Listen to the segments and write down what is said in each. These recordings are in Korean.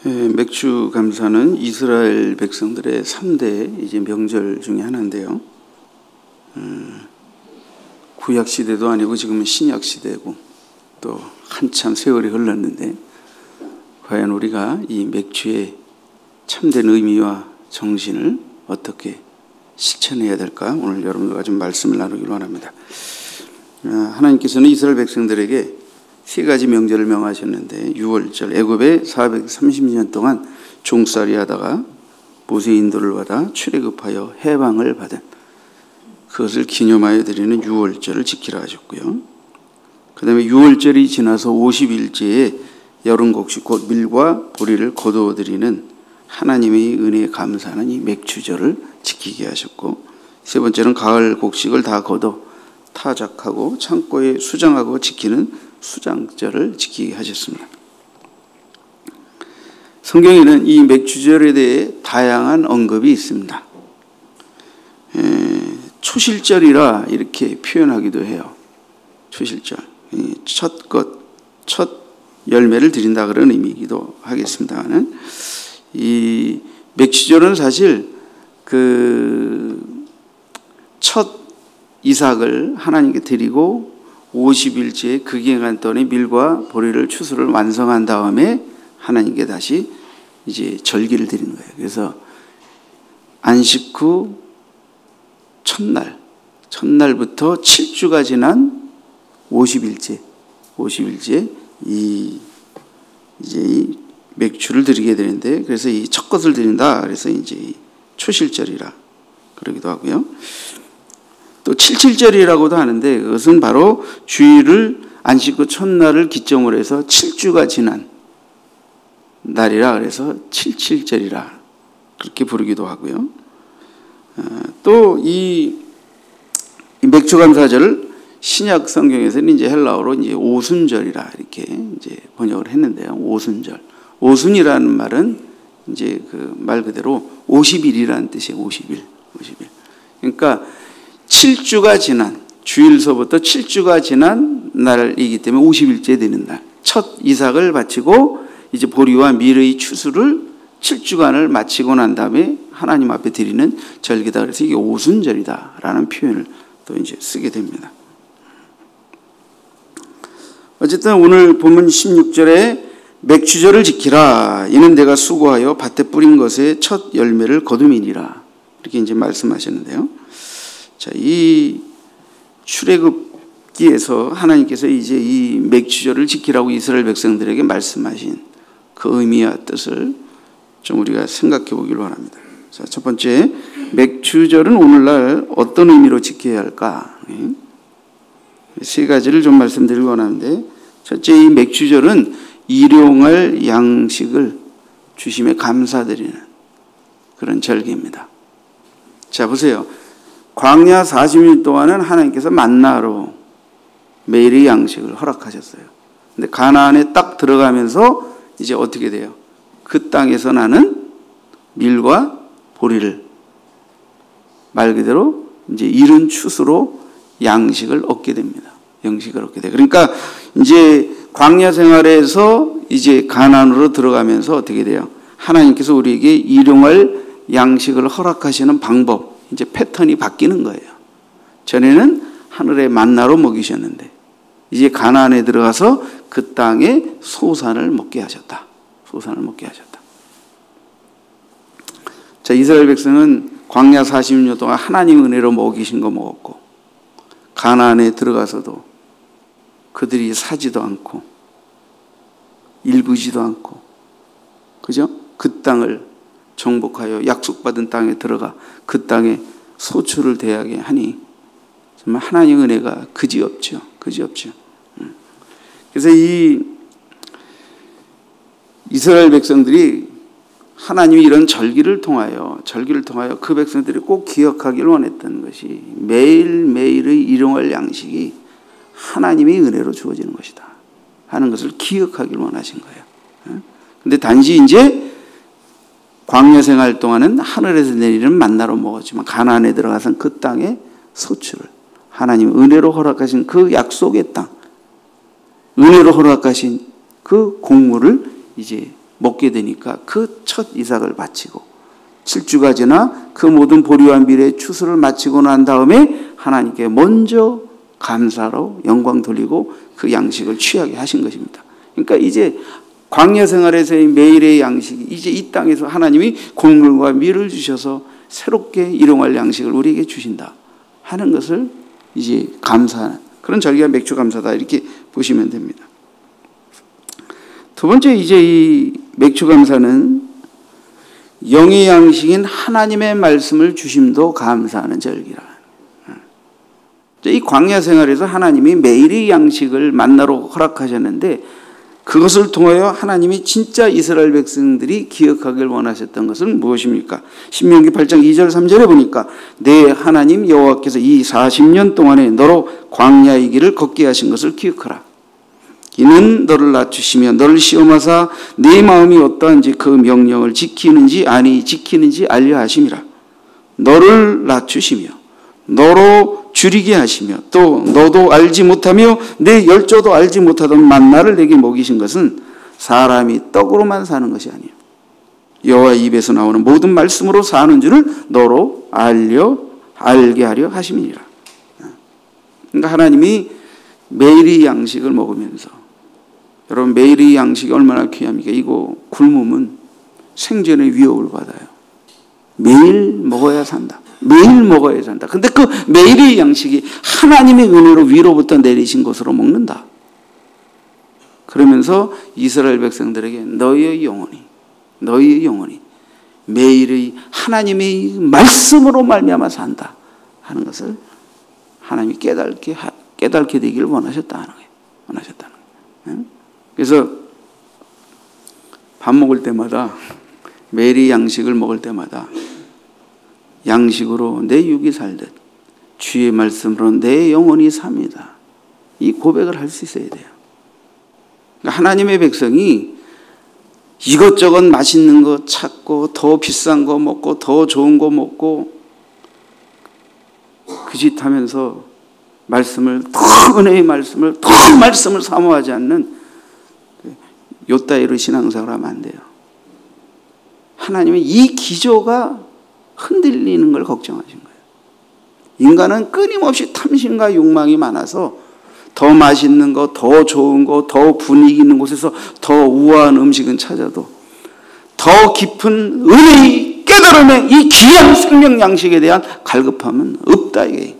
맥주 감사는 이스라엘 백성들의 3대 이제 명절 중에 하나인데요. 구약 시대도 아니고 지금은 신약 시대고 또 한참 세월이 흘렀는데 과연 우리가 이 맥주의 참된 의미와 정신을 어떻게 실천해야 될까? 오늘 여러분들과 좀 말씀을 나누기로 합니다. 하나님께서는 이스라엘 백성들에게 세 가지 명절을 명하셨는데 6월절, 애굽에 430년 동안 종살이 하다가 모세 인도를 받아 출애굽하여 해방을 받은 그것을 기념하여 드리는 6월절을 지키라 하셨고요. 그 다음에 6월절이 지나서 50일째에 여름 곡식 곧 밀과 보리를 거두어 드리는 하나님의 은혜에 감사하는 이 맥주절을 지키게 하셨고, 세 번째는 가을 곡식을 다 거둬 타작하고 창고에 수장하고 지키는 수장절을 지키게 하셨습니다. 성경에는 이 맥주절에 대해 다양한 언급이 있습니다. 초실절이라 이렇게 표현하기도 해요. 초실절, 첫 열매를 드린다 그런 의미이기도 하겠습니다만, 이 맥주절은 사실 첫 이삭을 하나님께 드리고 50일째 그 기간 동안에 밀과 보리를 추수를 완성한 다음에 하나님께 다시 이제 절기를 드리는 거예요. 그래서 안식 후 첫날부터 7주가 지난 50일째 이 맥주를 드리게 되는데, 그래서 이 첫 것을 드린다. 그래서 이제 초실절이라 그러기도 하고요. 또 칠칠절이라고도 하는데 그것은 바로 주일을 안식 후 첫날을 기점으로 해서 7주가 지난 날이라 그래서 칠칠절이라 그렇게 부르기도 하고요. 또 이 맥주감사절을 신약 성경에서는 이제 헬라어로 이제 오순절이라 이렇게 이제 번역을 했는데요. 오순절. 오순이라는 말은 이제 그 말 그대로 50일이라는 뜻이에요. 50일. 그러니까 7주가 지난, 주일서부터 7주가 지난 날이기 때문에 50일째 되는 날. 첫 이삭을 바치고 이제 보리와 밀의 추수를 7주간을 마치고 난 다음에 하나님 앞에 드리는 절기다. 그래서 이게 오순절이다라는 표현을 또 이제 쓰게 됩니다. 어쨌든 오늘 본문 16절에 맥주절을 지키라. 이는 내가 수고하여 밭에 뿌린 것의 첫 열매를 거둠이니라. 이렇게 이제 말씀하셨는데요. 자, 이 출애굽기에서 하나님께서 이제 이 맥주절을 지키라고 이스라엘 백성들에게 말씀하신 그 의미와 뜻을 좀 우리가 생각해 보기로 합니다. 자, 첫 번째, 맥주절은 오늘날 어떤 의미로 지켜야 할까? 세 가지를 좀 말씀드리고 원하는데, 첫째, 이 맥주절은 일용할 양식을 주심에 감사드리는 그런 절기입니다. 자, 보세요. 광야 40일 동안은 하나님께서 만나로 매일의 양식을 허락하셨어요. 근데 가나안에 딱 들어가면서 이제 어떻게 돼요? 그 땅에서 나는 밀과 보리를 말 그대로 이제 이른 추수로 양식을 얻게 됩니다. 양식을 얻게 돼요. 그러니까 이제 광야 생활에서 이제 가나안으로 들어가면서 어떻게 돼요? 하나님께서 우리에게 일용할 양식을 허락하시는 방법, 이제 패턴이 바뀌는 거예요. 전에는 하늘의 만나로 먹이셨는데 이제 가나안에 들어가서 그 땅에 소산을 먹게 하셨다. 소산을 먹게 하셨다. 자, 이스라엘 백성은 광야 40년 동안 하나님 은혜로 먹이신 거 먹었고, 가나안에 들어가서도 그들이 사지도 않고 일구지도 않고, 그죠? 그 땅을 정복하여 약속받은 땅에 들어가 그 땅에 소출을 대하게 하니 정말 하나님의 은혜가 그지없죠. 그래서 이 이스라엘 백성들이 하나님이 이런 절기를 통하여 그 백성들이 꼭 기억하기를 원했던 것이 매일매일의 일용할 양식이 하나님의 은혜로 주어지는 것이다 하는 것을 기억하기를 원하신 거예요. 근데 단지 이제 광야 생활 동안은 하늘에서 내리는 만나로 먹었지만 가나안에 들어가선 그 땅의 소출을 하나님 은혜로 허락하신 그 약속의 땅, 은혜로 허락하신 그 곡물을 이제 먹게 되니까 그 첫 이삭을 바치고 7주가 지나 그 모든 보리와 밀의 추수를 마치고 난 다음에 하나님께 먼저 감사로 영광 돌리고 그 양식을 취하게 하신 것입니다. 그러니까 이제 광야 생활에서의 매일의 양식이 이제 이 땅에서 하나님이 곡물과 밀을 주셔서 새롭게 일용할 양식을 우리에게 주신다 하는 것을 이제 감사하는 그런 절기가 맥주 감사다 이렇게 보시면 됩니다. 두 번째 이제 이 맥주 감사는 영의 양식인 하나님의 말씀을 주심도 감사하는 절기라. 이 광야 생활에서 하나님이 매일의 양식을 만나러 허락하셨는데 그것을 통하여 하나님이 진짜 이스라엘 백성들이 기억하길 원하셨던 것은 무엇입니까? 신명기 8장 2절 3절에 보니까 내 하나님 여호와께서 이 40년 동안에 너로 광야의 길을 걷게 하신 것을 기억하라. 이는 너를 낮추시며 너를 시험하사 네 마음이 어떠한지 그 명령을 지키는지 아니 지키는지 알려 하심이라. 너를 낮추시며 너로 줄이게 하시며 또 너도 알지 못하며 내 열조도 알지 못하던 만나를 내게 먹이신 것은 사람이 떡으로만 사는 것이 아니에요. 여호와 입에서 나오는 모든 말씀으로 사는 줄을 너로 알게 하려 하심이니라. 그러니까 하나님이 매일의 양식을 먹으면서 여러분 매일의 양식이 얼마나 귀합니까? 이거 굶으면 생존의 위협을 받아요. 매일 먹어야 산다. 매일 먹어야 산다. 근데 그 매일의 양식이 하나님의 은혜로 위로부터 내리신 것으로 먹는다. 그러면서 이스라엘 백성들에게 너희의 영혼이 매일의 하나님의 말씀으로 말미암아 산다 하는 것을 하나님이 깨닫게 되기를 원하셨다는 거예요. 그래서 밥 먹을 때마다 매일의 양식을 먹을 때마다 양식으로 내 육이 살듯 주의 말씀으로 내 영혼이 삽니다. 이 고백을 할 수 있어야 돼요. 그러니까 하나님의 백성이 이것저것 맛있는 거 찾고 더 비싼 거 먹고 더 좋은 거 먹고 그 짓 하면서 은혜의 말씀을 사모하지 않는 요따위로 신앙생활을 하면 안 돼요. 하나님은 이 기조가 흔들리는 걸 걱정하신 거예요. 인간은 끊임없이 탐심과 욕망이 많아서 더 맛있는 거, 더 좋은 거, 더 분위기 있는 곳에서 더 우아한 음식은 찾아도 더 깊은 은혜의 깨달음의 이 귀한 생명 양식에 대한 갈급함은 없다 이게.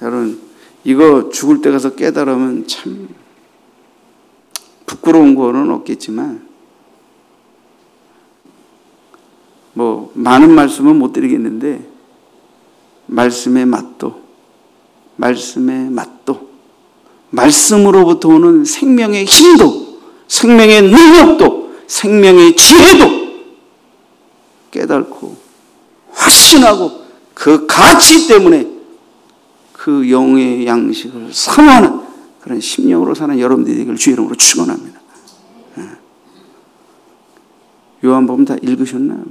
여러분 이거 죽을 때 가서 깨달으면 참 부끄러운 거는 없겠지만 뭐 많은 말씀은 못 드리겠는데 말씀의 맛도 말씀으로부터 오는 생명의 힘도 생명의 능력도 생명의 지혜도 깨닫고 확신하고 그 가치 때문에 그 영의 양식을 사모하는 그런 심령으로 사는 여러분들이 되기를 주의 이름으로 축원합니다. 요한복음 다 읽으셨나요?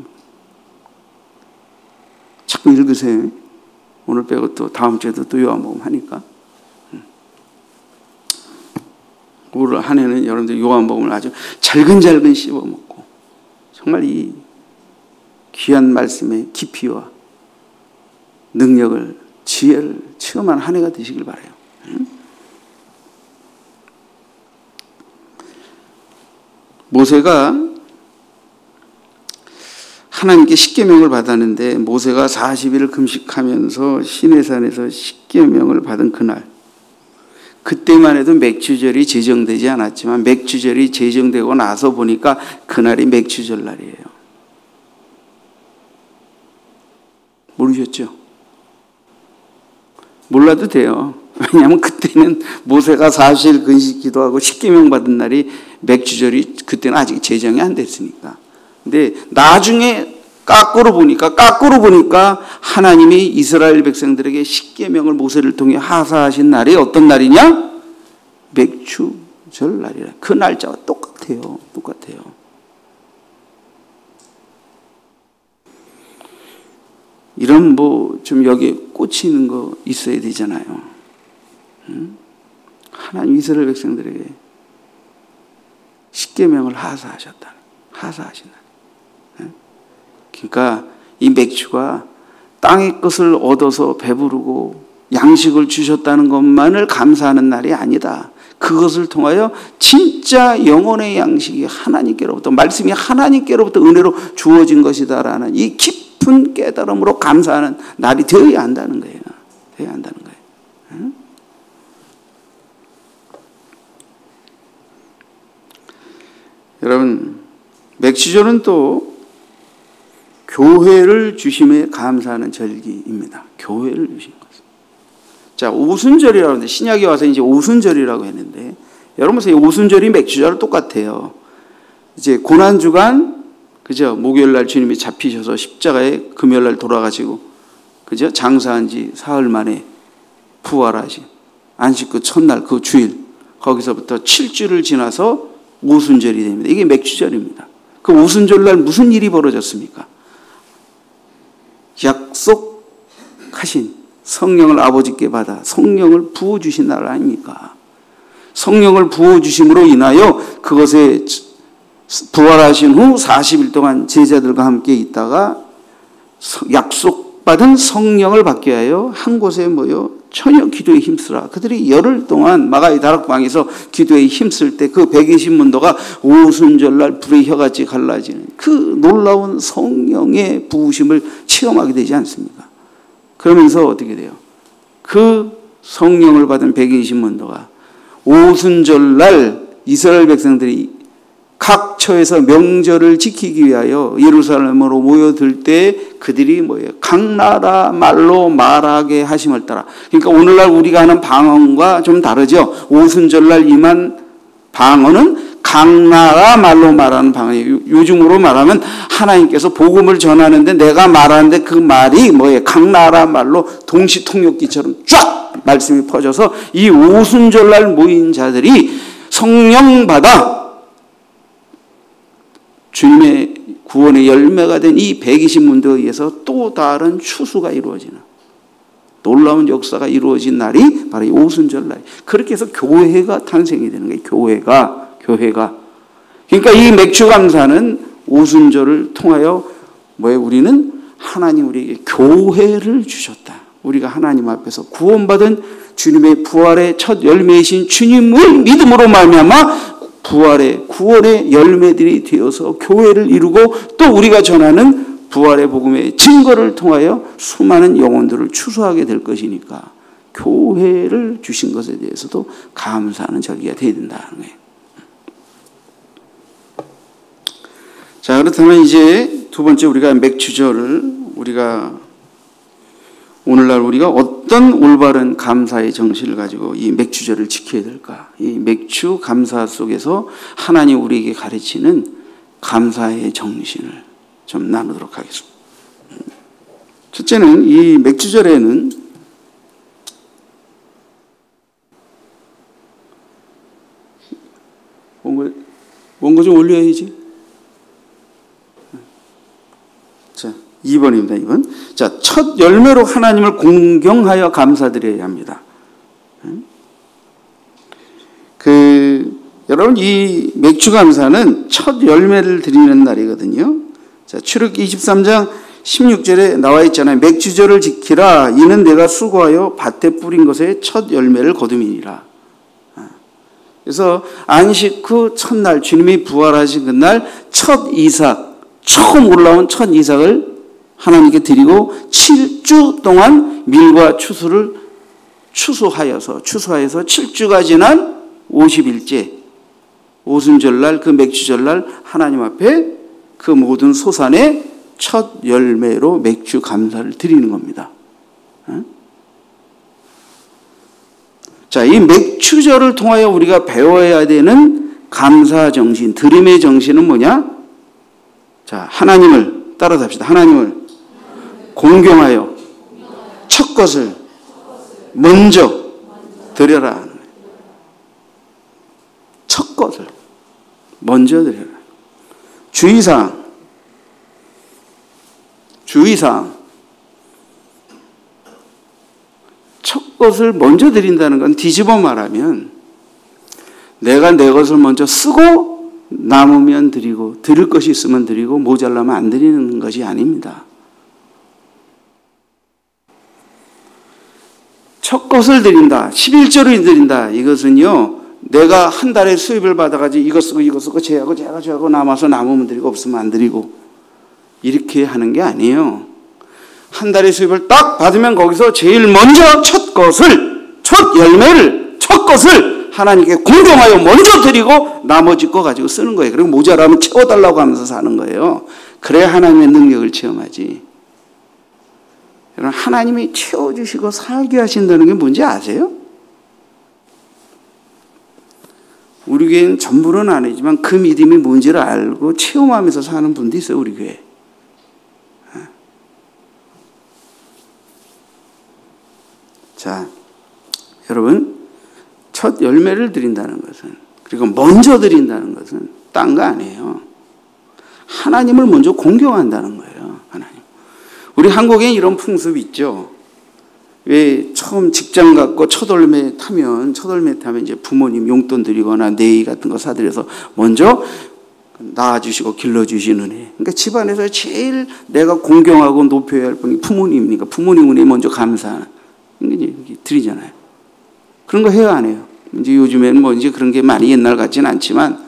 자꾸 읽으세요. 오늘 빼고 또 다음 주에도 또 요한복음 하니까. 올 한 해는 여러분들 요한복음을 아주 잘근잘근 씹어먹고 정말 이 귀한 말씀의 깊이와 능력을 지혜를 체험한 한 해가 되시길 바라요. 모세가 하나님께 십계명을 받았는데 모세가 40일을 금식하면서 시내산에서 십계명을 받은 그날 그때만 해도 맥주절이 제정되지 않았지만 맥주절이 제정되고 나서 보니까 그날이 맥주절 날이에요. 모르셨죠? 몰라도 돼요. 왜냐하면 그때는 모세가 40일 근식 기도하고 십계명 받은 날이 맥주절이 그때는 아직 제정이 안 됐으니까. 근데 나중에 거꾸로 보니까 하나님이 이스라엘 백성들에게 십계명을 모세를 통해 하사하신 날이 어떤 날이냐? 맥주절 날이라. 그 날짜와 똑같아요. 이런 뭐 좀 여기에 꽂히는 거 있어야 되잖아요. 하나님 이스라엘 백성들에게 십계명을 하사하신다. 그러니까 이 맥주가 땅의 것을 얻어서 배부르고 양식을 주셨다는 것만을 감사하는 날이 아니다. 그것을 통하여 진짜 영혼의 양식이 하나님께로부터, 말씀이 하나님께로부터 은혜로 주어진 것이다라는 이 깊은 깨달음으로 감사하는 날이 되어야 한다는 거예요. 되어야 한다는 거예요. 응? 여러분, 맥주절은 또 교회를 주심에 감사하는 절기입니다. 교회를 주신 것. 자, 오순절이라고 하는데, 신약에 와서 이제 오순절이라고 했는데, 여러분 보세요. 오순절이 맥주절은 똑같아요. 이제 고난주간, 그죠? 목요일날 주님이 잡히셔서 십자가에 금요일날 돌아가시고, 그죠? 장사한 지 사흘 만에 부활하신 안식 그 첫날 그 주일, 거기서부터 7주를 지나서 오순절이 됩니다. 이게 맥주절입니다. 그 오순절날 무슨 일이 벌어졌습니까? 약속하신 성령을 아버지께 받아 성령을 부어주신 날 아닙니까? 성령을 부어주심으로 인하여 그것에 부활하신 후 40일 동안 제자들과 함께 있다가 약속받은 성령을 받게 하여 한 곳에 모여 전혀 기도에 힘쓰라. 그들이 열흘 동안 마가의 다락방에서 기도에 힘쓸 때 그 120문도가 오순절날 불의 혀같이 갈라지는 그 놀라운 성령의 부으심을 체험하게 되지 않습니까? 그러면서 어떻게 돼요? 그 성령을 받은 120문도가 오순절날 이스라엘 백성들이 각 처에서 명절을 지키기 위하여 예루살렘으로 모여들 때 그들이 뭐예요? 각 나라 말로 말하게 하심을 따라. 그러니까 오늘날 우리가 하는 방언과 좀 다르죠. 오순절날 임한 방언은 각 나라 말로 말하는 방언이에요. 요즘으로 말하면 하나님께서 복음을 전하는데 내가 말하는데 그 말이 뭐예요? 각 나라 말로 동시통역기처럼 쫙 말씀이 퍼져서 이 오순절날 모인 자들이 성령 받아 주님의 구원의 열매가 된 이 120문도에 의해서 또 다른 추수가 이루어지는 놀라운 역사가 이루어진 날이 바로 이 오순절날. 그렇게 해서 교회가 탄생이 되는 거예요. 교회가. 그러니까 이 맥주감사는 오순절을 통하여 우리는 하나님 우리에게 교회를 주셨다. 우리가 하나님 앞에서 구원받은 주님의 부활의 첫 열매이신 주님을 믿음으로 말미암아 부활의 구원의 열매들이 되어서 교회를 이루고 또 우리가 전하는 부활의 복음의 증거를 통하여 수많은 영혼들을 추수하게 될 것이니까 교회를 주신 것에 대해서도 감사하는 절기가 되어야 된다는 거예요. 자, 그렇다면 이제 두 번째 우리가 맥주절을 오늘날 우리가 어떤 올바른 감사의 정신을 가지고 이 맥주절을 지켜야 될까? 이 맥주 감사 속에서 하나님 우리에게 가르치는 감사의 정신을 좀 나누도록 하겠습니다. 첫째는 이 맥주절에는 원고 좀 올려야지. 자, 2번입니다. 2번. 자, 첫 열매로 하나님을 공경하여 감사드려야 합니다. 여러분, 이 맥주 감사는 첫 열매를 드리는 날이거든요. 자, 출애굽기 23장 16절에 나와 있잖아요. 맥주절을 지키라. 이는 내가 수고하여 밭에 뿌린 것에 첫 열매를 거둠이니라. 그래서 안식 후 첫날 주님이 부활하신 그날 첫 이삭, 처음 올라온 첫 이삭을 하나님께 드리고 7주 동안 밀과 추수를 추수하여서 7주가 지난 50일째 오순절날 그 맥주절날 하나님 앞에 그 모든 소산의 첫 열매로 맥주 감사를 드리는 겁니다. 자, 이 맥주절을 통하여 우리가 배워야 되는 감사 정신, 드림의 정신은 뭐냐? 자, 하나님을 따라서 합시다. 하나님을 공경하여 첫 것을 먼저 드려라. 첫 것을 먼저 드려라. 주의사항. 첫 것을 먼저 드린다는 건 뒤집어 말하면 내가 내 것을 먼저 쓰고 남으면 드리고 드릴 것이 있으면 드리고 모자라면 안 드리는 것이 아닙니다. 첫 것을 드린다. 11조를 드린다. 이것은요. 내가 한 달에 수입을 받아가지고 이거 쓰고 제하고 남아서 남으면 드리고 없으면 안 드리고 이렇게 하는 게 아니에요. 한 달에 수입을 딱 받으면 거기서 제일 먼저 첫 열매를 첫 것을 하나님께 공경하여 먼저 드리고 나머지 거 가지고 쓰는 거예요. 그리고 모자라면 채워달라고 하면서 사는 거예요. 그래야 하나님의 능력을 체험하지. 여러분, 하나님이 채워주시고 살게 하신다는 게 뭔지 아세요? 우리 교회는 전부는 아니지만 그 믿음이 뭔지를 알고 체험하면서 사는 분도 있어요. 우리 교회. 자, 여러분, 첫 열매를 드린다는 것은, 그리고 먼저 드린다는 것은 딴 거 아니에요. 하나님을 먼저 공경한다는 거예요. 하나님. 우리 한국에 이런 풍습이 있죠. 왜 처음 직장 갖고 첫 열매 타면 이제 부모님 용돈 드리거나 네이 같은 거 사드려서 먼저 낳아주시고 길러주시는 애. 그러니까 집안에서 제일 내가 공경하고 높여야 할 분이 부모님이니까 부모님 은혜 먼저 감사하는 이제 드리잖아요. 그런 거 해요, 안 해요? 이제 요즘에는 뭐 이제 그런 게 많이 옛날 같지는 않지만,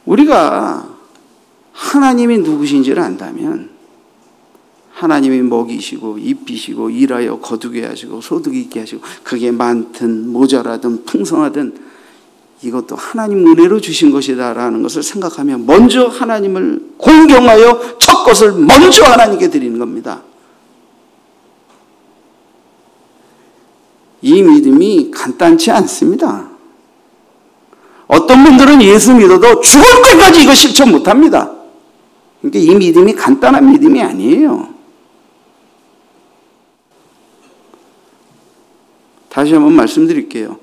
우리가 하나님이 누구신지를 안다면, 하나님이 먹이시고 입히시고 일하여 거두게 하시고 소득 있게 하시고 그게 많든 모자라든 풍성하든 이것도 하나님 은혜로 주신 것이다라는 것을 생각하면 먼저 하나님을 공경하여 첫 것을 먼저 하나님께 드리는 겁니다. 이 믿음이 간단치 않습니다. 어떤 분들은 예수 믿어도 죽을 때까지 이거 실천 못합니다. 그러니까 이 믿음이 간단한 믿음이 아니에요. 다시 한번 말씀드릴게요.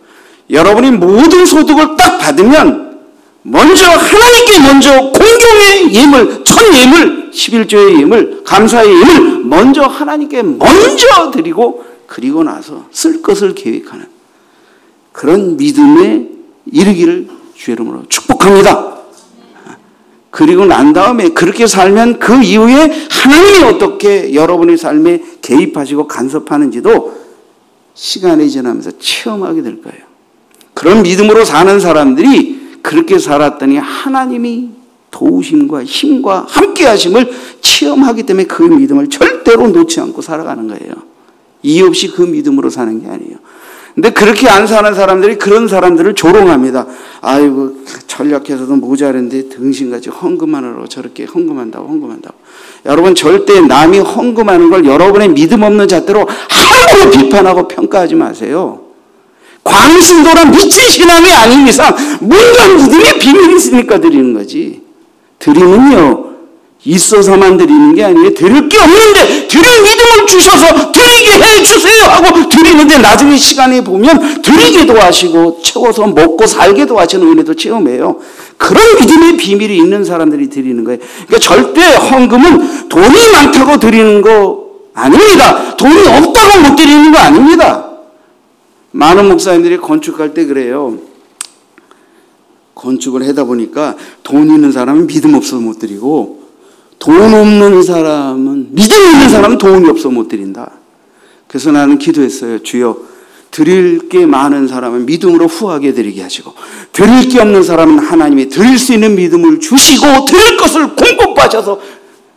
여러분이 모든 소득을 딱 받으면 먼저 하나님께 먼저 공경의 예물, 첫 예물, 11조의 예물, 감사의 예물 먼저 하나님께 먼저 드리고 그리고 나서 쓸 것을 계획하는 그런 믿음에 이르기를 주의 이름으로 축복합니다. 그리고 난 다음에 그렇게 살면 그 이후에 하나님이 어떻게 여러분의 삶에 개입하시고 간섭하는지도 시간이 지나면서 체험하게 될 거예요. 그런 믿음으로 사는 사람들이 그렇게 살았더니 하나님이 도우심과 힘과 함께 하심을 체험하기 때문에 그 믿음을 절대로 놓지 않고 살아가는 거예요. 이유 없이 그 믿음으로 사는 게 아니에요. 근데 그렇게 안 사는 사람들이 그런 사람들을 조롱합니다. 아이고 전략해서도 모자른데 등신같이 헌금하느라고 저렇게 헌금한다고. 여러분 절대 남이 헌금하는 걸 여러분의 믿음 없는 잣대로 함부로 비판하고 평가하지 마세요. 광신도란 미친 신앙이 아닌 이상 뭔가 믿음의 비밀이 있으니까 드리는 거지. 드리면요 있어서만 드리는 게 아니에요. 드릴 게 없는데 드릴 믿음을 주셔서 드리게 해주세요 하고 드리는데 나중에 시간에 보면 드리게도 하시고 채워서 먹고 살게도 하시는 은혜도 체험해요. 그런 믿음의 비밀이 있는 사람들이 드리는 거예요. 그러니까 절대 헌금은 돈이 많다고 드리는 거 아닙니다. 돈이 없다고 못 드리는 거 아닙니다. 많은 목사님들이 건축할 때 그래요. 건축을 하다 보니까 돈 있는 사람은 믿음 없어서 못 드리고 돈 없는 사람은 믿음 있는 사람은 돈이 없어 못 드린다. 그래서 나는 기도했어요. 주여 드릴 게 많은 사람은 믿음으로 후하게 드리게 하시고 드릴 게 없는 사람은 하나님이 드릴 수 있는 믿음을 주시고 드릴 것을 공급 하셔서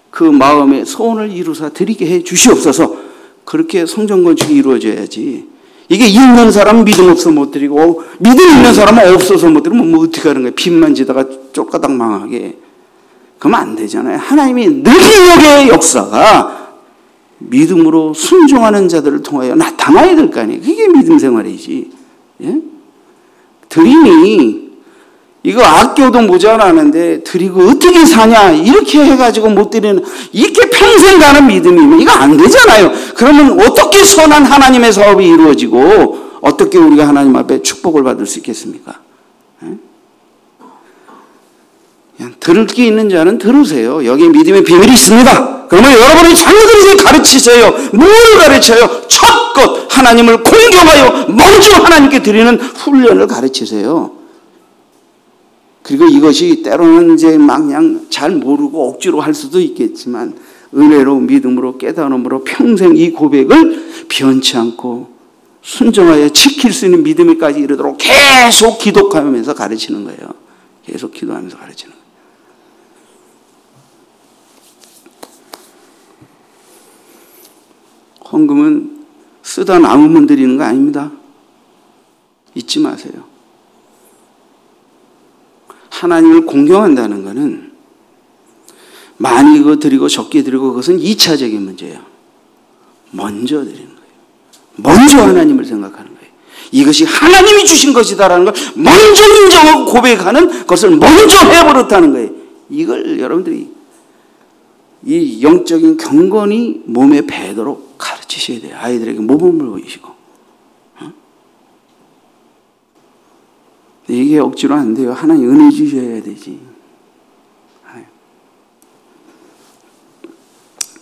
그 마음의 소원을 이루사 드리게 해 주시옵소서. 그렇게 성전 건축이 이루어져야지. 이게 있는 사람은 믿음 없어 못 드리고 믿음 있는 사람은 없어서 못 드리면 뭐 어떻게 하는 거예요. 빚만 지다가 쫓가닥 망하게. 그러면 안 되잖아요. 하나님이 능력의 역사가 믿음으로 순종하는 자들을 통하여 나타나야 될 거 아니에요. 그게 믿음 생활이지. 예? 드림이 이거 아껴도 모자라는데 드리고 어떻게 사냐 이렇게 해가지고 못 드리는 이렇게 평생 가는 믿음이면 이거 안 되잖아요. 그러면 어떻게 선한 하나님의 사업이 이루어지고 어떻게 우리가 하나님 앞에 축복을 받을 수 있겠습니까? 예? 들을 게 있는 자는 들으세요. 여기 믿음의 비밀이 있습니다. 그러면 여러분의 자녀들에게 가르쳐 가르치세요? 뭘 가르쳐요? 첫것 하나님을 공경하여 먼저 하나님께 드리는 훈련을 가르치세요. 그리고 이것이 때로는 이제 막 그냥 잘 모르고 억지로 할 수도 있겠지만 은혜로 믿음으로 깨달음으로 평생 이 고백을 변치 않고 순종하여 지킬 수 있는 믿음에까지 이르도록 계속 기도하면서 가르치는 거예요. 계속 기도하면서 가르치는 거예요. 헌금은 쓰다 남으면 드리는 거 아닙니다. 잊지 마세요. 하나님을 공경한다는 것은 많이 드리고 적게 드리고 그것은 2차적인 문제예요. 먼저 드리는 거예요. 먼저 하나님을 생각하는 거예요. 이것이 하나님이 주신 것이다라는 걸 먼저 인정하고 고백하는 것을 먼저 해버렸다는 거예요. 이걸 여러분들이 이 영적인 경건이 몸에 배도록 가르치셔야 돼요. 아이들에게 모범을 보이시고. 이게 억지로 안 돼요. 하나님 은혜 주셔야 되지.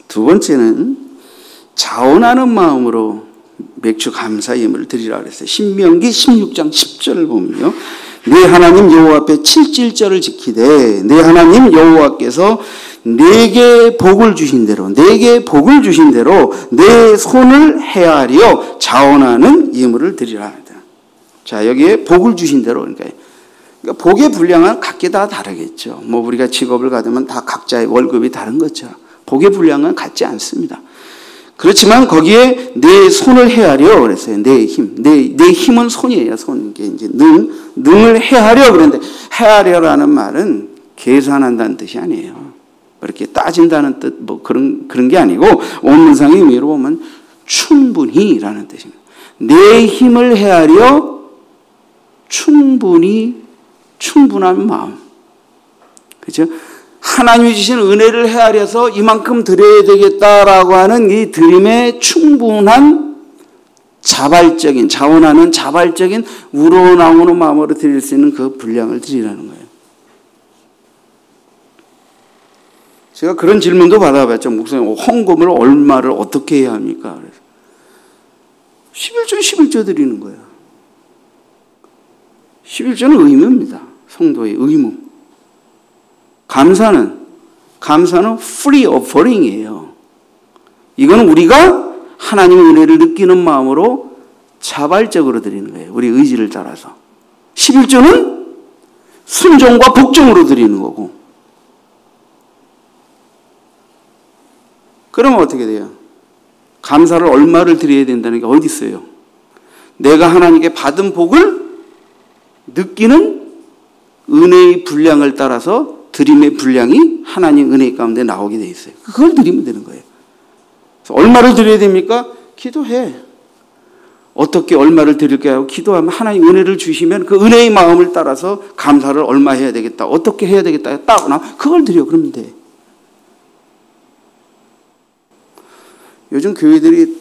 두 번째는 자원하는 마음으로 맥주 감사 예물을 드리라 그랬어요. 신명기 16장 10절을 보면요. 내 하나님 여호와 앞에 칠칠절을 지키되 내 하나님 여호와께서 내게 복을 주신 대로 내 손을 헤아려 자원하는 예물을 드리라. 자, 여기에 복을 주신 대로 그러니까 복의 분량은 각기 다 다르겠죠. 뭐 우리가 직업을 가지면 다 각자의 월급이 다른 거죠. 복의 분량은 같지 않습니다. 그렇지만 거기에 내 손을 헤아려 그랬어요. 내 힘은 손이에요. 손. 이게 이제 능을 헤아려 그랬는데 헤아려라는 말은 계산한다는 뜻이 아니에요. 이렇게 따진다는 뜻 뭐 그런 게 아니고 원문상의 의미로 보면 충분히라는 뜻입니다. 내 힘을 헤아려 충분한 마음. 그렇죠? 하나님이 주신 은혜를 헤아려서 이만큼 드려야 되겠다라고 하는 이 드림의 충분한 자발적인, 자원하는 자발적인 우러나오는 마음으로 드릴 수 있는 그 분량을 드리라는 거예요. 제가 그런 질문도 받아봤죠. 목사님, 헌금을 얼마를 어떻게 해야 합니까? 그래서 11조 드리는 거예요. 11조는 의무입니다. 성도의 의무. 감사는 free offering이에요. 이거는 우리가 하나님의 은혜를 느끼는 마음으로 자발적으로 드리는 거예요. 우리 의지를 따라서. 11조는 순종과 복종으로 드리는 거고. 그러면 어떻게 돼요? 감사를 얼마를 드려야 된다는 게 어디 있어요? 내가 하나님께 받은 복을 느끼는 은혜의 분량을 따라서 드림의 분량이 하나님 은혜 가운데 나오게 돼 있어요. 그걸 드리면 되는 거예요. 그래서 얼마를 드려야 됩니까? 기도해. 어떻게 얼마를 드릴까 하고 기도하면 하나님 은혜를 주시면 그 은혜의 마음을 따라서 감사를 얼마 해야 되겠다. 어떻게 해야 되겠다. 따거나 그걸 드려. 그러면 돼. 요즘 교회들이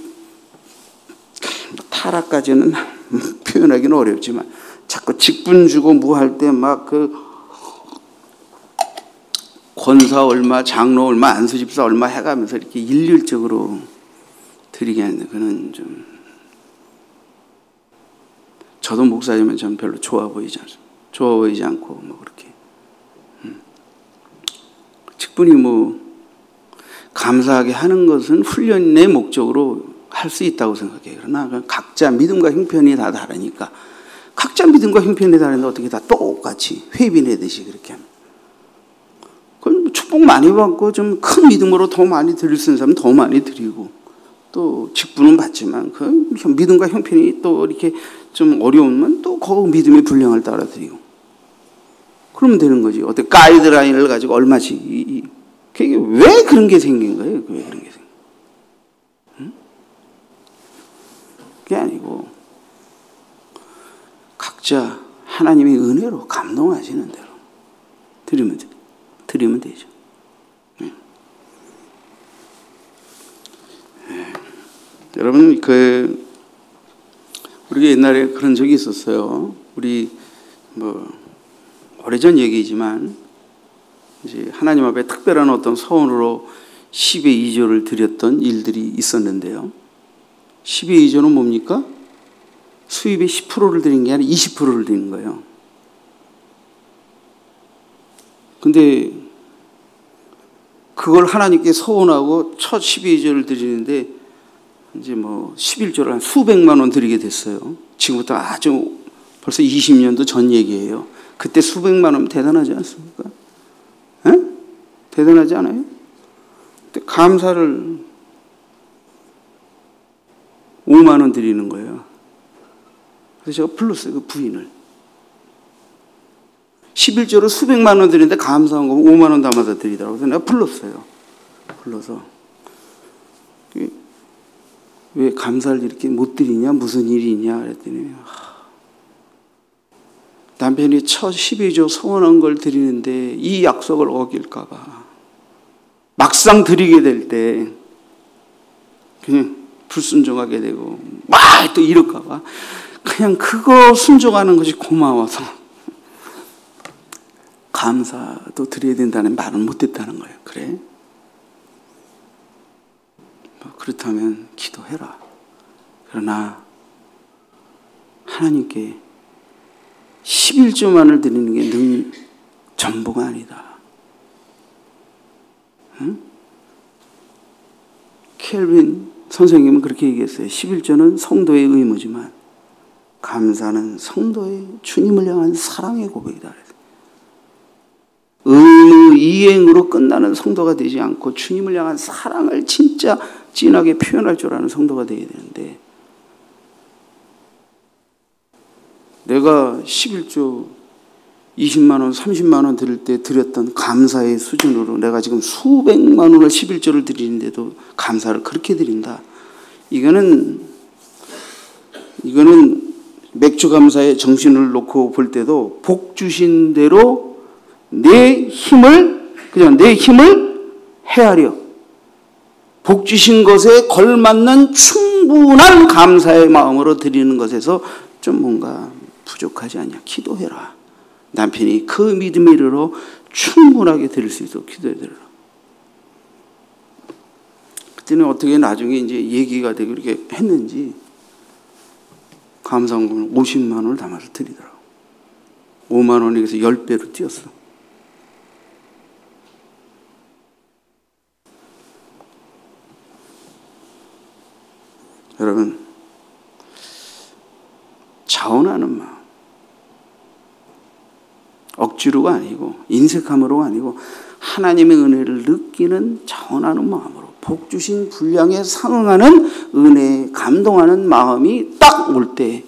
타락까지는 표현하기는 어렵지만 자꾸 직분 주고 뭐 할 때 막 그 권사 얼마, 장로 얼마, 안수집사 얼마 해가면서 이렇게 일률적으로 드리게 하는데 그는 좀 저도 목사님은 전 별로 좋아 보이지 않고 뭐 그렇게 직분이 뭐 감사하게 하는 것은 훈련의 목적으로 할 수 있다고 생각해요. 그러나 각자 믿음과 형편이 다 다르니까 각자 믿음과 형편이 다른데 어떻게 다 똑같이 회비 내듯이 그렇게 합니다. 그럼 축복 많이 받고 좀 큰 믿음으로 더 많이 드릴 수 있는 사람은 더 많이 드리고 또 직분은 받지만 그 믿음과 형편이 또 이렇게 좀 어려우면 또 그 믿음의 분량을 따라 드리고 그러면 되는 거지. 어떻게 가이드라인을 가지고 얼마씩 그게 왜 그런 게 생긴 거예요? 왜 그런 게 생긴 거예요? 응? 그게 아니고 각자 하나님의 은혜로 감동하시는 대로 드리면 되죠. 네. 네. 여러분 우리가 옛날에 그런 적이 있었어요. 우리 뭐 오래전 얘기지만 이제 하나님 앞에 특별한 어떤 소원으로 10의 2조를 드렸던 일들이 있었는데요. 10의 2조는 뭡니까? 수입의 10%를 드린 게 아니라 20%를 드린 거예요. 근데 그걸 하나님께 서원하고 첫 10의 2조를 드리는데 이제 뭐 11조를 한 수백만 원 드리게 됐어요. 지금부터 아주 벌써 20년도 전 얘기예요. 그때 수백만 원은 대단하지 않습니까? 에? 대단하지 않아요? 그때 감사를 5만 원 드리는 거예요. 그래서 제가 불렀어요. 그 부인을. 11조로 수백만 원 드리는데 감사한 거 5만 원 담아서 드리더라고요. 그래서 내가 불렀어요. 불러서 왜 감사를 이렇게 못 드리냐? 무슨 일이 있냐? 그랬더니 남편이 첫 12조 서원한 걸 드리는데 이 약속을 어길까 봐 막상 드리게 될 때 그냥 불순종하게 되고 막 또 이럴까 봐 그냥 그거 순종하는 것이 고마워서 감사도 드려야 된다는 말은 못했다는 거예요. 그래? 그렇다면 기도해라. 그러나 하나님께 11조만을 드리는 게 전부가 아니다. 응? 켈빈 선생님은 그렇게 얘기했어요. 11조는 성도의 의무지만 감사는 성도의 주님을 향한 사랑의 고백이다. 의무 이행으로 끝나는 성도가 되지 않고 주님을 향한 사랑을 진짜 진하게 표현할 줄 아는 성도가 되어야 되는데 내가 11조 20만 원, 30만 원 드릴 때 드렸던 감사의 수준으로 내가 지금 수백만 원을 11조를 드리는데도 감사를 그렇게 드린다. 이거는 맥주 감사의 정신을 놓고 볼 때도 복 주신 대로 내 힘을 헤아려 복 주신 것에 걸맞는 충분한 감사의 마음으로 드리는 것에서 좀 뭔가 부족하지 않냐. 기도해라. 남편이 그 믿음의 이르러 충분하게 드릴 수 있도록 기도해드려라. 그때는 어떻게 나중에 이제 얘기가 되고 이렇게 했는지 감사원금을 50만 원을 담아서 드리더라고. 5만 원에서 10배로 뛰었어. 여러분, 자원하는 마음, 억지로가 아니고 인색함으로가 아니고 하나님의 은혜를 느끼는 자원하는 마음으로 복 주신 분량에 상응하는 은혜에 감동하는 마음이 딱 올 때.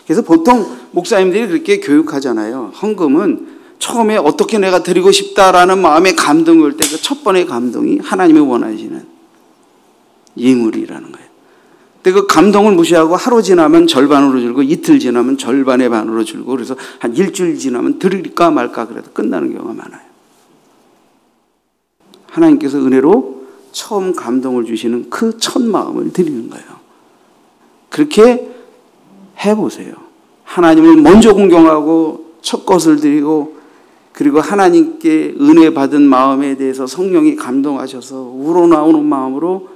그래서 보통 목사님들이 그렇게 교육하잖아요. 헌금은 처음에 어떻게 내가 드리고 싶다라는 마음에 감동이 올 때 그 첫 번의 감동이 하나님이 원하시는 예물이라는 거예요. 근데 그 감동을 무시하고 하루 지나면 절반으로 줄고 이틀 지나면 절반의 반으로 줄고 그래서 한 일주일 지나면 드릴까 말까 그래도 끝나는 경우가 많아요. 하나님께서 은혜로 처음 감동을 주시는 그 첫 마음을 드리는 거예요. 그렇게 해보세요. 하나님을 먼저 공경하고 첫 것을 드리고 그리고 하나님께 은혜 받은 마음에 대해서 성령이 감동하셔서 우러나오는 마음으로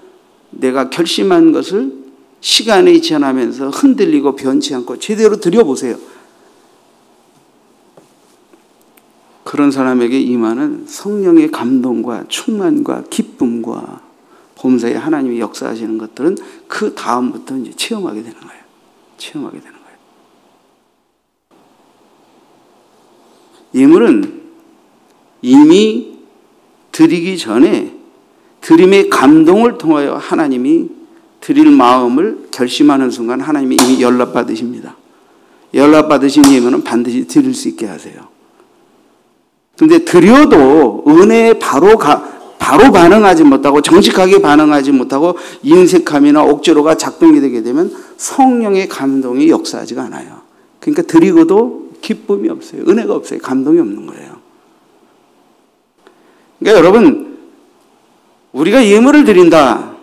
내가 결심한 것을 시간이 지나면서 흔들리고 변치 않고 제대로 드려보세요. 그런 사람에게 임하는 성령의 감동과 충만과 기쁨과 범사에 하나님이 역사하시는 것들은 그 다음부터 이제 체험하게 되는 거예요. 체험하게 되는 거예요. 예물은 이미 드리기 전에 드림의 감동을 통하여 하나님이 드릴 마음을 결심하는 순간 하나님이 이미 연락받으십니다. 연락받으신 예물은 반드시 드릴 수 있게 하세요. 그런데 드려도 은혜에 바로 반응하지 못하고 정직하게 반응하지 못하고 인색함이나 억지로가 작동이 되게 되면 성령의 감동이 역사하지가 않아요. 그러니까 드리고도 기쁨이 없어요. 은혜가 없어요. 감동이 없는 거예요. 그러니까 여러분, 우리가 예물을 드린다.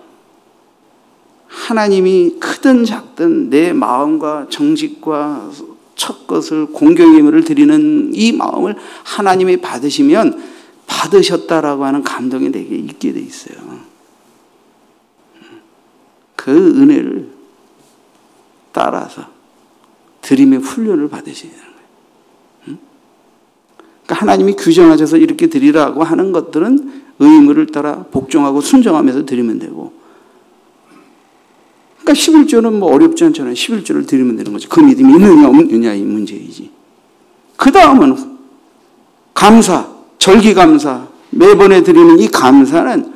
하나님이 크든 작든 내 마음과 정직과 첫 것을 공경 예물을 드리는 이 마음을 하나님이 받으시면 받으셨다라고 하는 감동이 내게 있게 돼 있어요. 그 은혜를 따라서 드림의 훈련을 받으셔야 되는 거예요. 그러니까 하나님이 규정하셔서 이렇게 드리라고 하는 것들은 의무를 따라 복종하고 순종하면서 드리면 되고, 그러니까 11조는 뭐 어렵지 않잖아요. 11조를 드리면 되는 거죠. 그 믿음이 있느냐 없느냐의 문제이지. 그 다음은 감사, 절기감사, 매번에 드리는 이 감사는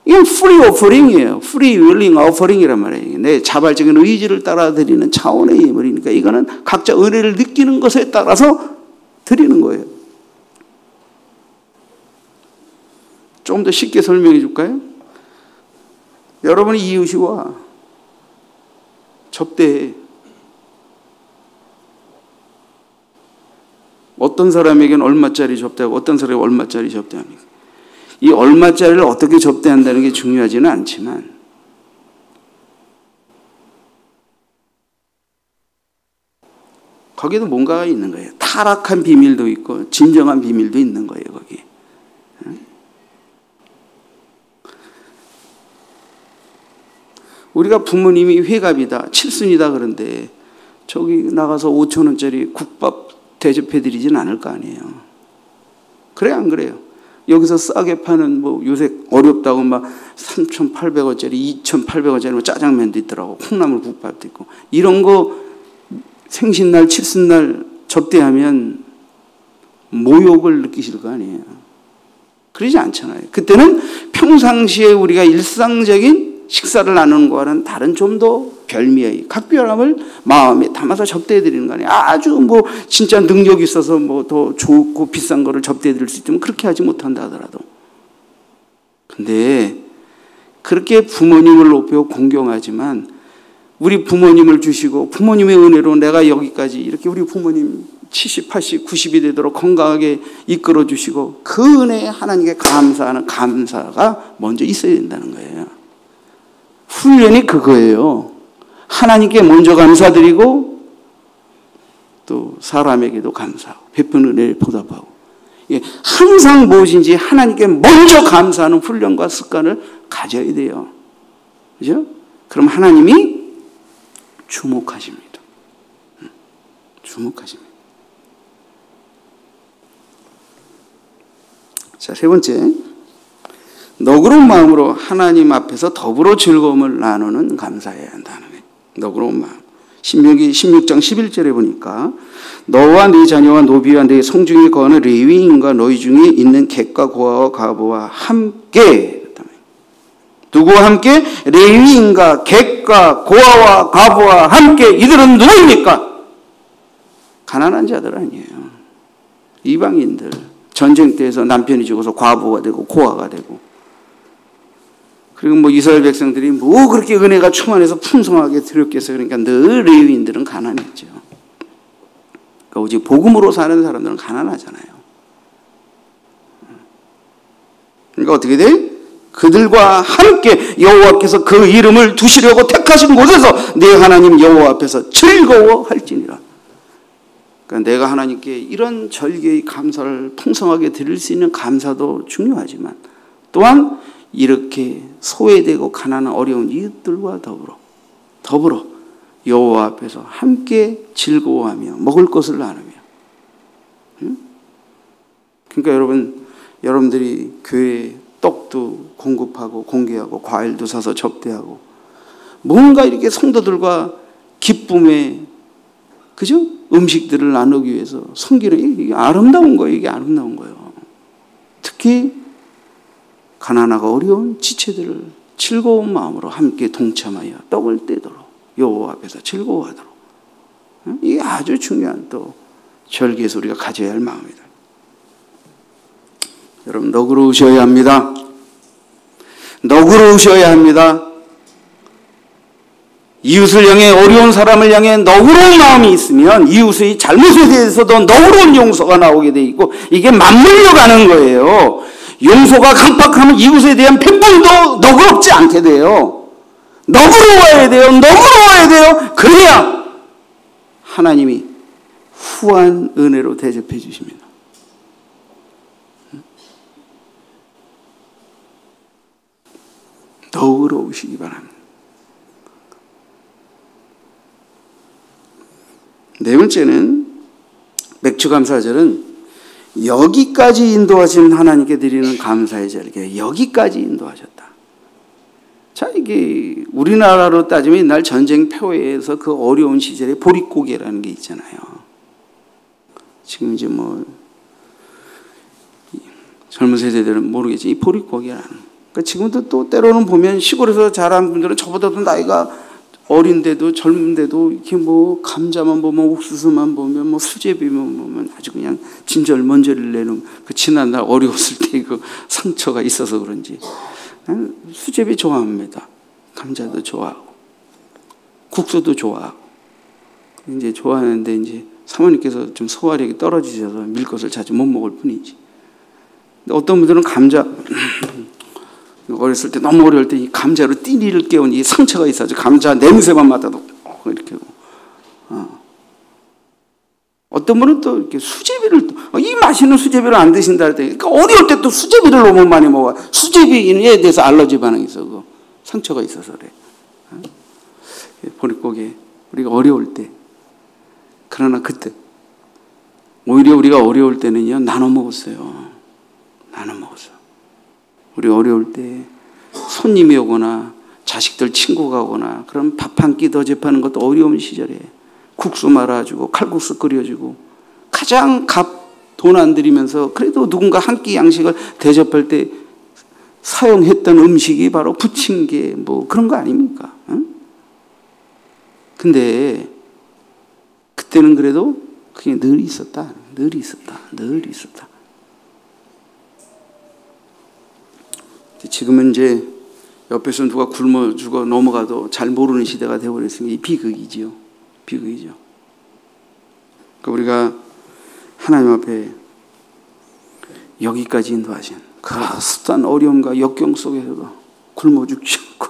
이건 free offering이에요. free willing offering이란 말이에요. 내 자발적인 의지를 따라 드리는 차원의 예물이니까 이거는 각자 은혜를 느끼는 것에 따라서 드리는 거예요. 좀 더 쉽게 설명해 줄까요? 여러분이 이웃이 와 접대해. 어떤 사람에게는 얼마짜리 접대하고 어떤 사람에게 얼마짜리 접대합니까? 이 얼마짜리를 어떻게 접대한다는 게 중요하지는 않지만 거기도 뭔가가 있는 거예요. 타락한 비밀도 있고 진정한 비밀도 있는 거예요. 거기. 우리가 부모님이 회갑이다, 칠순이다 그런데 저기 나가서 5,000원짜리 국밥 대접해드리진 않을 거 아니에요. 그래 안 그래요? 여기서 싸게 파는 뭐 요새 어렵다고 막 3,800원짜리, 2,800원짜리 뭐 짜장면도 있더라고. 콩나물 국밥도 있고. 이런 거 생신날, 칠순날 접대하면 모욕을 느끼실 거 아니에요. 그러지 않잖아요. 그때는 평상시에 우리가 일상적인 식사를 나누는 거와는 다른 좀 더 별미의 각별함을 마음에 담아서 접대해 드리는 거 아니에요. 아주 뭐 진짜 능력이 있어서 뭐 더 좋고 비싼 거를 접대해 드릴 수 있으면 그렇게 하지 못한다 하더라도. 근데 그렇게 부모님을 높여 공경하지만 우리 부모님을 주시고 부모님의 은혜로 내가 여기까지 이렇게 우리 부모님 70, 80, 90이 되도록 건강하게 이끌어 주시고 그 은혜에 하나님께 감사하는 감사가 먼저 있어야 된다는 거예요. 훈련이 그거예요. 하나님께 먼저 감사드리고 또 사람에게도 감사하고 베푸는 은혜를 보답하고, 항상 무엇인지 하나님께 먼저 감사하는 훈련과 습관을 가져야 돼요. 그죠? 그럼 하나님이 주목하십니다. 주목하십니다. 자, 세 번째. 너그러운 마음으로 하나님 앞에서 더불어 즐거움을 나누는 감사해야 한다는 거예요. 너그러운 마음. 신명기 16장 11절에 보니까 너와 네 자녀와 노비와 네 성중에 거하는 레위인과 너희 중에 있는 객과 고아와 과부와 함께, 누구와 함께? 레위인과 객과 고아와 과부와 함께. 이들은 누구입니까? 가난한 자들 아니에요. 이방인들. 전쟁 때에서 남편이 죽어서 과부가 되고 고아가 되고, 그리고 뭐 이스라엘 백성들이 뭐 그렇게 은혜가 충만해서 풍성하게 드렸겠어요. 그러니까 늘 레위인들은 가난했죠. 그러니까 오직 복음으로 사는 사람들은 가난하잖아요. 그러니까 어떻게 돼? 그들과 함께 여호와께서 그 이름을 두시려고 택하신 곳에서 내 하나님 여호와 앞에서 즐거워할지니라. 그러니까 내가 하나님께 이런 절개의 감사를 풍성하게 드릴 수 있는 감사도 중요하지만 또한 이렇게 소외되고 가난한 어려운 이웃들과 더불어 여호와 앞에서 함께 즐거워하며 먹을 것을 나누며. 그러니까 여러분들이 교회에 떡도 공급하고 공개하고 과일도 사서 접대하고 뭔가 이렇게 성도들과 기쁨의, 그죠? 음식들을 나누기 위해서 섬기는, 이게 아름다운 거예요. 이게 아름다운 거예요. 특히 가난하고 어려운 지체들을 즐거운 마음으로 함께 동참하여 떡을 떼도록 여호와 앞에서 즐거워하도록. 이게 아주 중요한 또 절기에서 우리가 가져야 할 마음이다. 여러분, 너그러우셔야 합니다. 너그러우셔야 합니다. 이웃을 향해, 어려운 사람을 향해 너그러운 마음이 있으면 이웃의 잘못에 대해서도 너그러운 용서가 나오게 돼 있고, 이게 맞물려 가는 거예요. 용서가 강팍하면 이웃에 대한 편분도 너그럽지 않게 돼요. 너그러워야 돼요. 너그러워야 돼요. 그래야 하나님이 후한 은혜로 대접해 주십니다. 더욱 어려우시기 바랍니다. 네 번째는 맥주감사절은 여기까지 인도하신 하나님께 드리는 감사의 절기예요. 여기까지 인도하셨다. 자, 이게 우리나라로 따지면 이날 전쟁 표해에서 그 어려운 시절에 보릿고개라는 게 있잖아요. 지금 이제 뭐 젊은 세대들은 모르겠지. 이 보릿고개라는. 그러니까 지금도 또 때로는 보면 시골에서 자란 분들은 저보다도 나이가 어린데도 젊은데도 이렇게 뭐 감자만 보면 옥수수만 보면 뭐 수제비만 보면 아주 그냥 진절먼저리를 내는 그 지난날 어려웠을 때 그 상처가 있어서 그런지 나는 수제비 좋아합니다. 감자도 좋아하고 국수도 좋아하고 이제 좋아하는데 이제 사모님께서 좀 소화력이 떨어지셔서 밀것을 자주 못 먹을 뿐이지. 어떤 분들은 감자 어렸을 때 너무 어려울 때 이 감자로 띠리를 깨운 이 상처가 있어서 감자 냄새만 맡아도 이렇게 어떤 분은 또 이렇게 수제비를 이 맛있는 수제비를 안 드신다 할 때 그러니까 어려울 때 또 수제비를 너무 많이 먹어. 수제비에 대해서 알러지 반응이 있어. 그 상처가 있어서 그래. 보릿고개 우리가 어려울 때 그러나 그때 오히려 우리가 어려울 때는요 나눠 먹었어요. 나눠 먹었어. 우리 어려울 때 손님이 오거나 자식들 친구가 오거나 그럼 밥 한 끼 더 접하는 것도 어려운 시절에 국수 말아주고 칼국수 끓여주고 가장 돈 안 들이면서 그래도 누군가 한 끼 양식을 대접할 때 사용했던 음식이 바로 부침개 뭐 그런 거 아닙니까? 응? 근데 그때는 그래도 그게 늘 있었다. 늘 있었다. 늘 있었다. 지금은 이제 옆에서 누가 굶어 죽어 넘어가도 잘 모르는 시대가 되어버렸으니 비극이지요. 비극이죠. 그러니까 우리가 하나님 앞에 여기까지 인도하신 그 숱한 어려움과 역경 속에서도 굶어 죽지 않고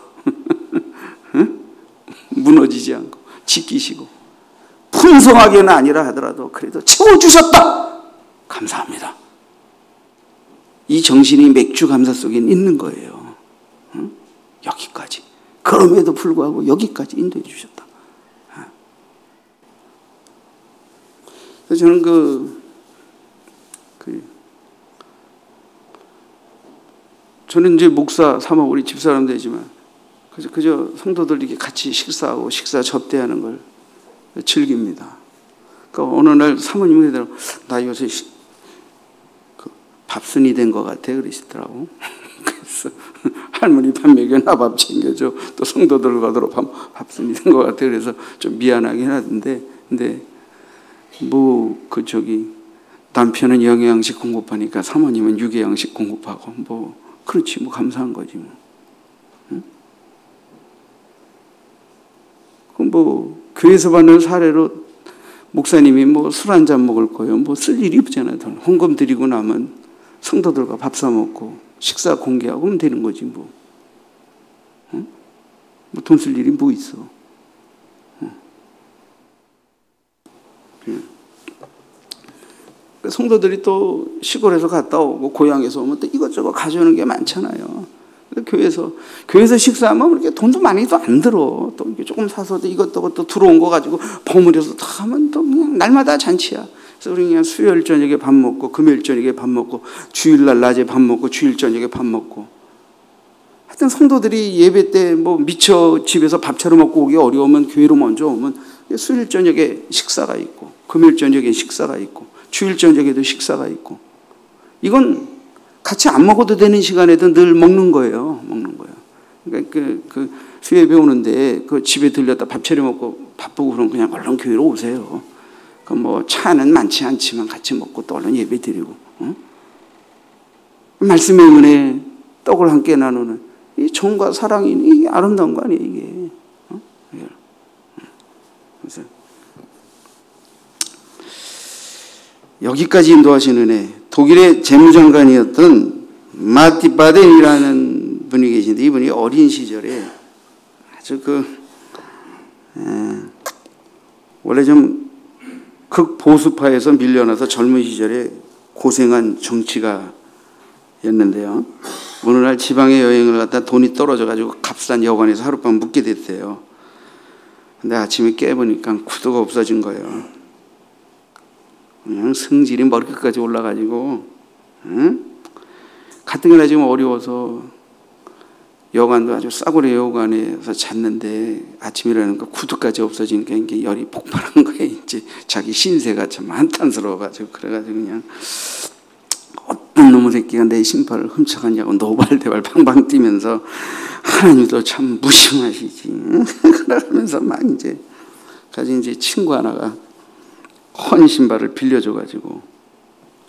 무너지지 않고 지키시고 풍성하게는 아니라 하더라도 그래도 채워주셨다. 감사합니다. 이 정신이 맥주 감사 속에 있는 거예요. 응? 여기까지. 그럼에도 불구하고 여기까지 인도해 주셨다. 그래서 저는 저는 이제 목사 삼아 우리 집사람 되지만 그저 성도들 이렇게 같이 식사하고 식사 접대하는 걸 즐깁니다. 그러니까 어느 날 사모님이 그러더라고. 나 요새 밥순이 된 것 같아 그러시더라고. 그래서 할머니 밥 먹여 나 밥 챙겨줘. 또 성도들 가도록 밥순이 된 것 같아. 그래서 좀 미안하긴 하던데 근데 남편은 영양식 공급하니까 사모님은 유기양식 공급하고 그렇지 감사한 거지 뭐. 응? 그럼 교회에서 받는 사례로 목사님이 술 한 잔 먹을 거예요. 쓸 일이 없잖아요. 헌금 드리고 나면 성도들과 밥 사 먹고 식사 공개하고 하면 되는 거지 뭐. 응? 돈 쓸 일이 뭐 있어. 응. 성도들이 또 시골에서 갔다 오고 고향에서 오면 또 이것저것 가져오는 게 많잖아요. 교회에서 식사하면 그렇게 돈도 많이도 안 들어. 또 이렇게 조금 사서 이것저것 또 들어온 거 가지고 버무려서 다 하면 또 그냥 날마다 잔치야. 그래서 우리 그냥 수요일 저녁에 밥 먹고 금요일 저녁에 밥 먹고 주일날 낮에 밥 먹고 주일 저녁에 밥 먹고. 하여튼 성도들이 예배 때 미처 집에서 밥 차려 먹고 오기 어려우면 교회로 먼저 오면 수요일 저녁에 식사가 있고 금요일 저녁에 식사가 있고 주일 저녁에도 식사가 있고 이건 같이 안 먹어도 되는 시간에도 늘 먹는 거예요. 먹는 거예요. 그러니까 수요예배 오는데 집에 들렸다 밥 차려 먹고 바쁘고 그러면 그냥 얼른 교회로 오세요. 차는 많지 않지만 같이 먹고 또 얼른 예배 드리고 말씀의 은혜 떡을 함께 나누는 이 정과 사랑이 이게 아름다운 거 아니에요 이게. 그래서 여기까지 인도하시는 은혜. 독일의 재무장관이었던 마티 바덴이라는 분이 계신데 이분이 어린 시절에 아주 원래 좀 극보수파에서 밀려나서 젊은 시절에 고생한 정치가였는데요. 어느 날 지방에 여행을 갔다 돈이 떨어져가지고 값싼 여관에서 하룻밤 묵게 됐대요. 근데 아침에 깨보니까 구두가 없어진 거예요. 그냥 성질이 머리끝까지 올라가지고, 응? 가뜩이나 지금 어려워서 여관도 아주 싸구려 여관에서 잤는데 아침에 일어나니까 구두까지 없어지니까 이게 열이 폭발한 거예요. 이제 자기 신세가 참 한탄스러워가지고 그래가지고 그냥 어떤 놈의 새끼가 내 신발을 훔쳐갔냐고 노발대발 팡팡 뛰면서 하나님도 참 무심하시지. 그러면서 막 이제 가진 이제 친구 하나가 헌 신발을 빌려줘가지고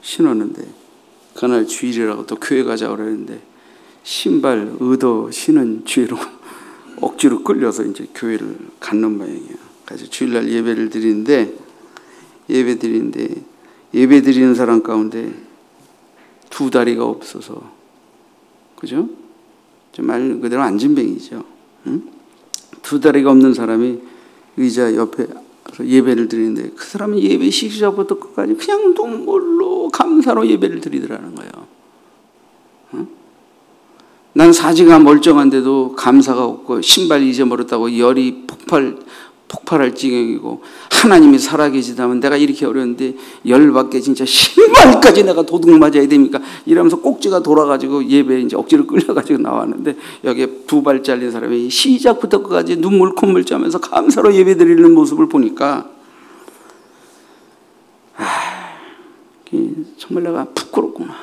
신었는데 그날 주일이라고 또 교회 가자고 그러는데 신발 얻어 신은 죄로 억지로 끌려서 이제 교회를 갔는 모양이에요. 그래서 주일날 예배를 드리는데 예배 드리는 사람 가운데 두 다리가 없어서, 그죠? 말 그대로 안진뱅이죠. 응? 두 다리가 없는 사람이 의자 옆에 예배를 드리는데 그 사람은 예배 시작부터 끝까지 그냥 눈물로 감사로 예배를 드리더라는 거예요. 응? 난 사지가 멀쩡한데도 감사가 없고 신발 잊어버렸다고 열이 폭발할 지경이고 하나님이 살아계시다면 내가 이렇게 어려운데 열받게 진짜 신발까지 내가 도둑 맞아야 됩니까? 이러면서 꼭지가 돌아가지고 예배에 이제 억지로 끌려가지고 나왔는데 여기에 두 발 잘린 사람이 시작부터 끝까지 눈물 콧물 짜면서 감사로 예배 드리는 모습을 보니까 정말 내가 부끄럽구나.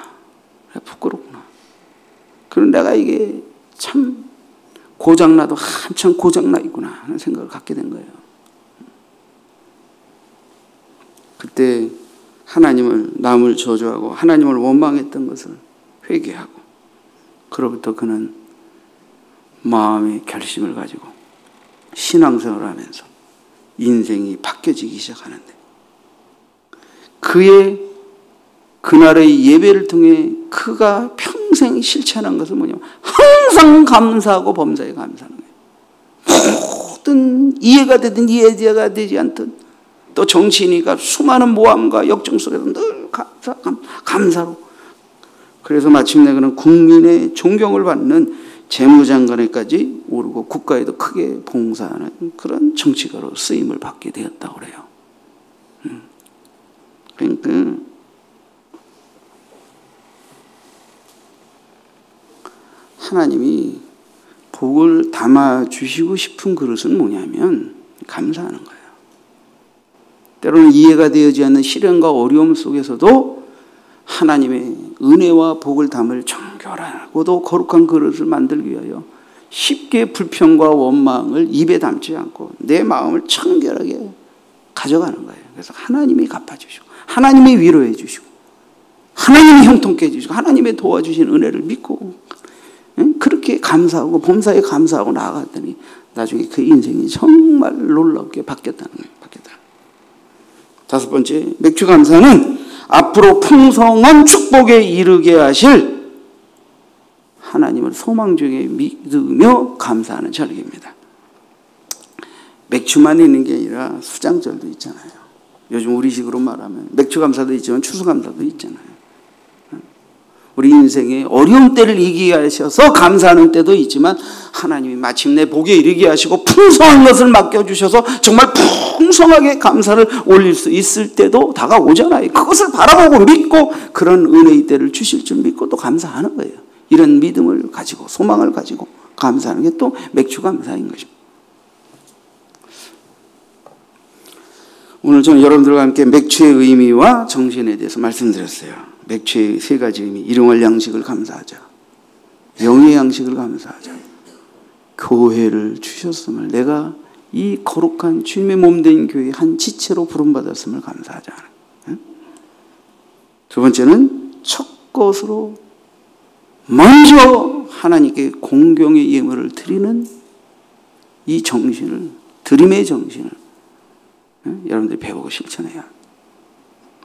그럼 내가 이게 참 고장나도 한참 고장나 있구나 하는 생각을 갖게 된 거예요. 그때 남을 저주하고 하나님을 원망했던 것을 회개하고 그로부터 그는 마음의 결심을 가지고 신앙생활을 하면서 인생이 바뀌어지기 시작하는데 그의 그날의 예배를 통해 그가 평생 실천한 것은 뭐냐면 항상 감사하고 범사에 감사하는 거예요. 모든 이해가 되든 이해가 되지 않든 또 정치인이니까 수많은 모함과 역정 속에서 늘 감사로. 그래서 마침내 그는 국민의 존경을 받는 재무장관에까지 오르고 국가에도 크게 봉사하는 그런 정치가로 쓰임을 받게 되었다고 그래요. 그러니까 하나님이 복을 담아주시고 싶은 그릇은 뭐냐면 감사하는 거예요. 때로는 이해가 되지 않는 시련과 어려움 속에서도 하나님의 은혜와 복을 담을 정결하고도 거룩한 그릇을 만들기 위하여 쉽게 불평과 원망을 입에 담지 않고 내 마음을 청결하게 가져가는 거예요. 그래서 하나님이 갚아주시고 하나님이 위로해 주시고 하나님이 형통케 해주시고 하나님의 도와주신 은혜를 믿고 그렇게 감사하고 범사에 감사하고 나아갔더니 나중에 그 인생이 정말 놀랍게 바뀌었다는 거예요. 다섯 번째, 맥주 감사는 앞으로 풍성한 축복에 이르게 하실 하나님을 소망 중에 믿으며 감사하는 절기입니다. 맥주만 있는 게 아니라 수장절도 있잖아요. 요즘 우리식으로 말하면 맥주 감사도 있지만 추수 감사도 있잖아요. 우리 인생에 어려운 때를 이기게 하셔서 감사하는 때도 있지만 하나님이 마침내 복에 이르게 하시고 풍성한 것을 맡겨주셔서 정말 풍성하게 감사를 올릴 수 있을 때도 다가오잖아요. 그것을 바라보고 믿고 그런 은혜의 때를 주실 줄 믿고 또 감사하는 거예요. 이런 믿음을 가지고 소망을 가지고 감사하는 게 또 맥주 감사인 것입니다. 오늘 저는 여러분들과 함께 맥주의 의미와 정신에 대해서 말씀드렸어요. 맥주의 세 가지 의미, 일용할 양식을 감사하자, 영의 양식을 감사하자, 교회를 주셨음을 내가 이 거룩한 주님의 몸된 교회의 한 지체로 부름받았음을 감사하자. 두 번째는 첫 것으로 먼저 하나님께 공경의 예물을 드리는 이 정신을, 드림의 정신을 여러분들이 배우고 실천해야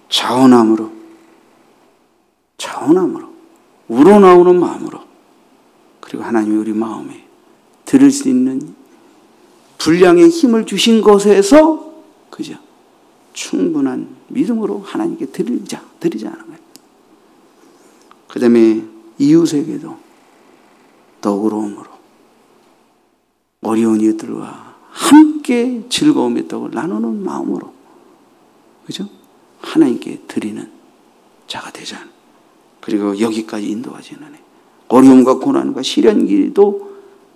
자원함으로 우러나오는 마음으로 그리고 하나님이 우리 마음에 들을 수 있는 분량의 힘을 주신 것에서 그죠? 충분한 믿음으로 하나님께 드리자는 거예요. 그 다음에 이웃에게도 또 의로움으로 어려운 이들과 함께 즐거움의 떡을 나누는 마음으로, 그죠? 하나님께 드리는 자가 되자. 그리고 여기까지 인도하시는 은혜. 어려움과 고난과 시련기도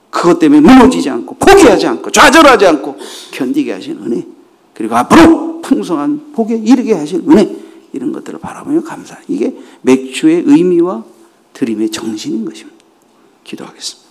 그것 때문에 무너지지 않고 포기하지 않고 좌절하지 않고 견디게 하시는 은혜. 그리고 앞으로 풍성한 복에 이르게 하실 은혜. 이런 것들을 바라보며 감사. 이게 맥주의 의미와 드림의 정신인 것입니다. 기도하겠습니다.